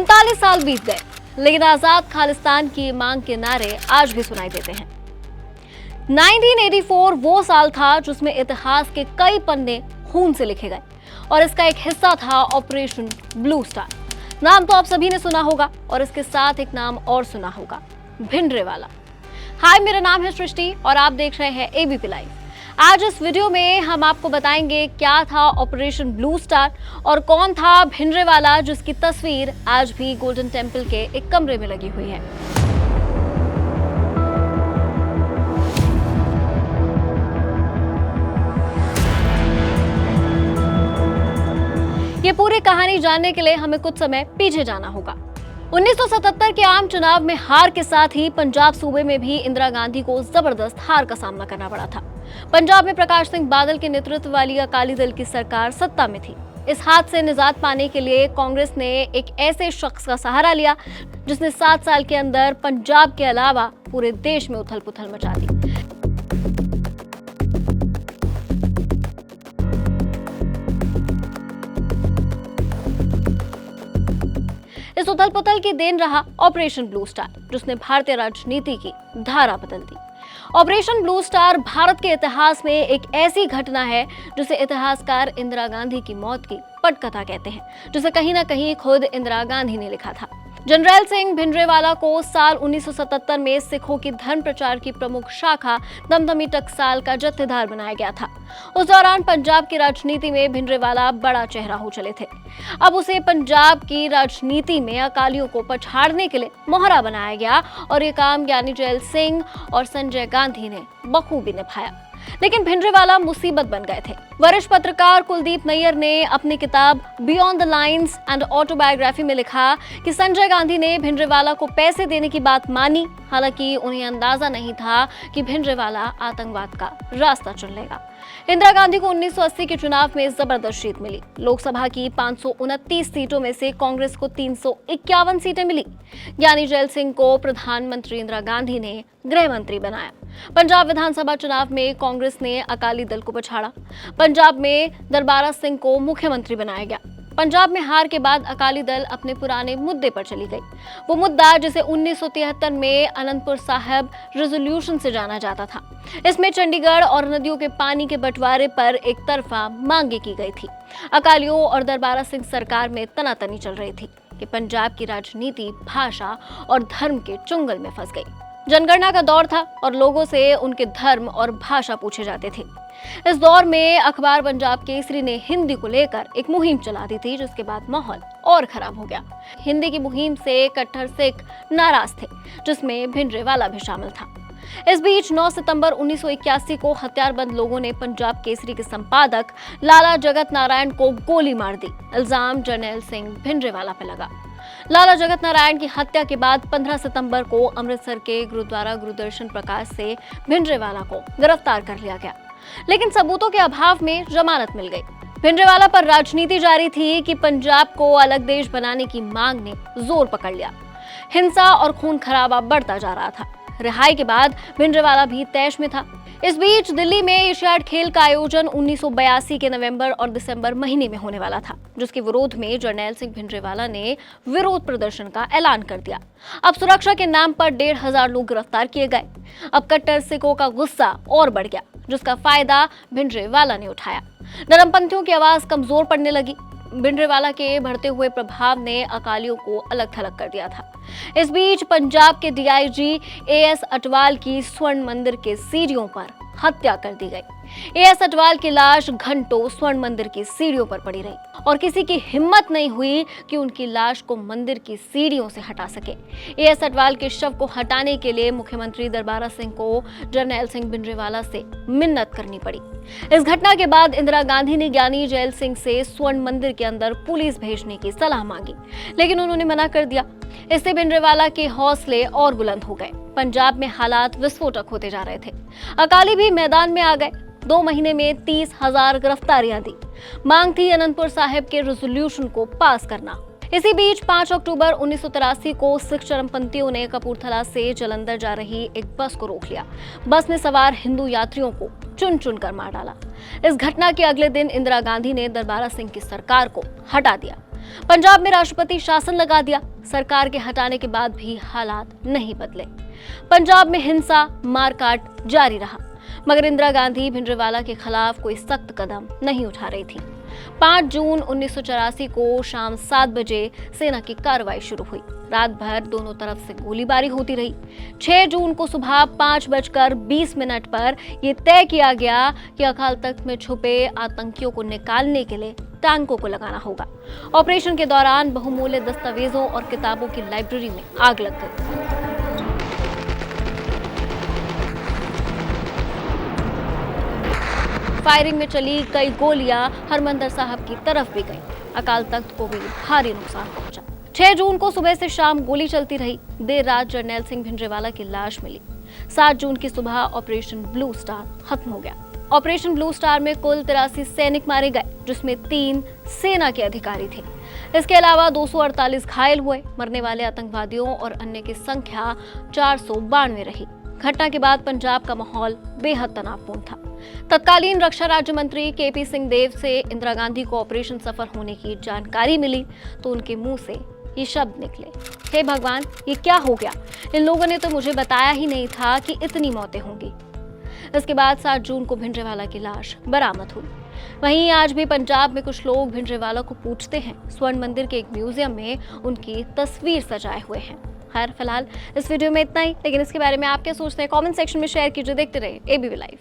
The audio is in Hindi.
39 साल बीत गए, लेकिन आजाद खालिस्तान की मांग के नारे आज भी सुनाई देते हैं। 1984 वो साल था जिसमें इतिहास के कई पन्ने खून से लिखे गए और इसका एक हिस्सा था ऑपरेशन ब्लू स्टार। नाम तो आप सभी ने सुना होगा और इसके साथ एक नाम और सुना होगा, भिंडरेवाला। हाय, मेरा नाम है सृष्टि और आप देख रहे हैं एबीपी लाइव। आज इस वीडियो में हम आपको बताएंगे क्या था ऑपरेशन ब्लू स्टार और कौन था भिंडरेवाला, जिसकी तस्वीर आज भी गोल्डन टेम्पल के एक कमरे में लगी हुई है। ये पूरी कहानी जानने के लिए हमें कुछ समय पीछे जाना होगा। 1977 के आम चुनाव में हार के साथ ही पंजाब सूबे में भी इंदिरा गांधी को जबरदस्त हार का सामना करना पड़ा था। पंजाब में प्रकाश सिंह बादल के नेतृत्व वाली अकाली दल की सरकार सत्ता में थी। इस हाथ से निजात पाने के लिए कांग्रेस ने एक ऐसे शख्स का सहारा लिया जिसने 7 साल के अंदर पंजाब के अलावा पूरे देश में उथल पुथल मचा दी। इस उथल पुथल की देन रहा ऑपरेशन ब्लू स्टार, जिसने भारतीय राजनीति की धारा बदल दी। ऑपरेशन ब्लू स्टार भारत के इतिहास में एक ऐसी घटना है जिसे इतिहासकार इंदिरा गांधी की मौत की पटकथा कहते हैं, जिसे कहीं ना कहीं खुद इंदिरा गांधी ने लिखा था। जनरल सिंह भिंडरेवाला को साल 1977 में सिखों की धर्म प्रचार की प्रमुख शाखा दमदमी टकसाल का जत्थेदार बनाया गया था। उस दौरान पंजाब की राजनीति में भिंडरेवाला बड़ा चेहरा हो चले थे। अब उसे पंजाब की राजनीति में अकालियों को पछाड़ने के लिए मोहरा बनाया गया और ये काम ज्ञानी जैल सिंह और संजय गांधी ने बखूबी निभाया। लेकिन भिंडरेवाला मुसीबत बन गए थे। वरिष्ठ पत्रकार कुलदीप नैयर ने अपनी किताब beyond the lines and autobiography में लिखा कि संजय गांधी ने भिंडरेवाला को पैसे देने की बात मानी, हालांकि उन्हें अंदाजा नहीं था कि भिंडरेवाला आतंकवाद का रास्ता चुन लेगा। इंदिरा गांधी को 1980 के चुनाव में जबरदस्त जीत मिली। लोकसभा की 529 सीटों में से कांग्रेस को 351 सीटें मिली। ज्ञानी जैल सिंह को प्रधानमंत्री इंदिरा गांधी ने गृह मंत्री बनाया। पंजाब विधानसभा चुनाव में कांग्रेस ने अकाली दल को पछाड़ा। पंजाब में दरबारा सिंह को मुख्यमंत्री बनाया गया। पंजाब में हार के बाद अकाली दल अपने पुराने मुद्दे पर चली गई, वो मुद्दा जिसे 1973 में आनंदपुर साहिब रेजोल्यूशन से जाना जाता था। इसमें चंडीगढ़ और नदियों के पानी के बंटवारे पर एक तरफा मांगे की गई थी। अकालियों और दरबारा सिंह सरकार में तनातनी चल रही थी कि पंजाब की राजनीति भाषा और धर्म के चुंगल में फंस गई। जनगणना का दौर था और लोगों से उनके धर्म और भाषा पूछे जाते थे। इस दौर में अखबार पंजाब केसरी ने हिंदी को लेकर एक मुहिम चला दी थी, जिसके बाद माहौल और खराब हो गया। हिंदी की मुहिम से कट्टर सिख नाराज थे, जिसमें भिंडरेवाला भी शामिल था। इस बीच 9 सितंबर 1981 को हथियारबंद लोगों ने पंजाब केसरी के संपादक लाला जगत नारायण को गोली मार दी। इल्जाम जरनैल सिंह भिंडरेवाला पर लगा। लाला जगत नारायण की हत्या के बाद 15 सितंबर को अमृतसर के गुरुद्वारा गुरुदर्शन प्रकाश से भिंडरेवाला को गिरफ्तार कर लिया गया, लेकिन सबूतों के अभाव में जमानत मिल गई। भिंडरेवाला पर राजनीति जारी थी कि पंजाब को अलग देश बनाने की मांग ने जोर पकड़ लिया। हिंसा और खून खराबा बढ़ता जा रहा था। रिहाई के बाद भिंडरेवाला भी तैश में था। इस बीच दिल्ली में एशियाड खेल का आयोजन 1982 के नवंबर और दिसंबर महीने में होने वाला था, जिसके विरोध में जरनैल सिंह भिंडरेवाला ने विरोध प्रदर्शन का ऐलान कर दिया। अब सुरक्षा के नाम पर 1,500 लोग गिरफ्तार किए गए। अब कट्टर सिखों का गुस्सा और बढ़ गया, जिसका फायदा भिंडरेवाला ने उठाया। नरमपंथियों की आवाज कमजोर पड़ने लगी। भिंडरेवाला के बढ़ते हुए प्रभाव ने अकालियों को अलग थलग कर दिया था। इस बीच पंजाब के डीआईजी एएस अटवाल की स्वर्ण मंदिर के सीढ़ियों पर हत्या कर दी गई। एएस अटवाल की लाश घंटों स्वर्ण मंदिर की सीढ़ियों पर पड़ी रही और किसी की हिम्मत नहीं हुई कि उनकी लाश को मंदिर की सीढ़ियों से हटा सके। एएस अटवाल के शव को हटाने के लिए मुख्यमंत्री दरबारा सिंह को जरनैल सिंह भिंडरेवाला से मिन्नत करनी पड़ी। इस घटना के बाद इंदिरा गांधी ने ज्ञानी जैल सिंह से स्वर्ण मंदिर के अंदर पुलिस भेजने की सलाह मांगी, लेकिन उन्होंने मना कर दिया। इससे भिंडरेवाला के हौसले और बुलंद हो गए। पंजाब में हालात विस्फोटक होते जा रहे थे। अकाली भी मैदान में आ गए। 2 महीने में 30,000 गिरफ्तारियां दी। मांग थी आनंदपुर साहिब के रेजोल्यूशन को पास करना। इसी बीच 5 अक्टूबर 1983 को सिख चरमपंथियों ने कपूरथला से जालंधर जा रही एक बस को रोक लिया। बस में सवार हिंदू यात्रियों को चुन चुन कर मार डाला। इस घटना के अगले दिन इंदिरा गांधी ने दरबारा सिंह की सरकार को हटा दिया। पंजाब में राष्ट्रपति शासन लगा दिया। सरकार के हटाने के बाद भी हालात नहीं बदले। पंजाब में हिंसा, मारकाट जारी रहा, मगर इंदिरा गांधी भिंडरावाला के खिलाफ कोई सख्त कदम नहीं उठा रही थी। 5 जून 1984 को शाम 7 बजे सेना की कार्रवाई शुरू हुई। रात भर दोनों तरफ से गोलीबारी होती रही। 6 जून को सुबह 5:20 पर यह तय किया गया कि अकाल तख्त में छुपे आतंकियों को निकालने के लिए टैंकों को लगाना होगा। ऑपरेशन के दौरान बहुमूल्य दस्तावेजों और किताबों की लाइब्रेरी में आग लग गई। फायरिंग में चली कई गोलियां हरमंदिर साहब की तरफ भी गईं। अकाल तख्त को भी भारी नुकसान पहुंचा। 6 जून को सुबह से शाम गोली चलती रही। देर रात जरनैल सिंह भिंडरावाला की लाश मिली। 7 जून की सुबह ऑपरेशन ब्लू स्टार खत्म हो गया। ऑपरेशन ब्लू स्टार में कुल 83 सैनिक मारे गए, जिसमें 3 सेना के अधिकारी थे। इसके अलावा 248 घायल हुए। मरने वाले आतंकवादियों और अन्य की संख्या 492 रही। घटना के बाद पंजाब का माहौल बेहद तनावपूर्ण था। तत्कालीन रक्षा राज्य मंत्री केपी सिंह देव से इंदिरा गांधी को ऑपरेशन सफल होने की जानकारी मिली तो उनके मुंह से ये शब्द निकले, हे भगवान, ये क्या हो गया? इन लोगों ने तो मुझे बताया ही नहीं था कि इतनी मौतें होंगी। इसके बाद 7 जून को भिंडरावाला की लाश बरामद हुई। वहीं आज भी पंजाब में कुछ लोग भिंडरावाला को पूजते हैं। स्वर्ण मंदिर के एक म्यूजियम में उनकी तस्वीर सजाए हुए हैं। खैर, फिलहाल इस वीडियो में इतना ही, लेकिन इसके बारे में आप क्या सोचते हैं कमेंट सेक्शन में शेयर कीजिए। देखते रहिए एबीपी लाइव।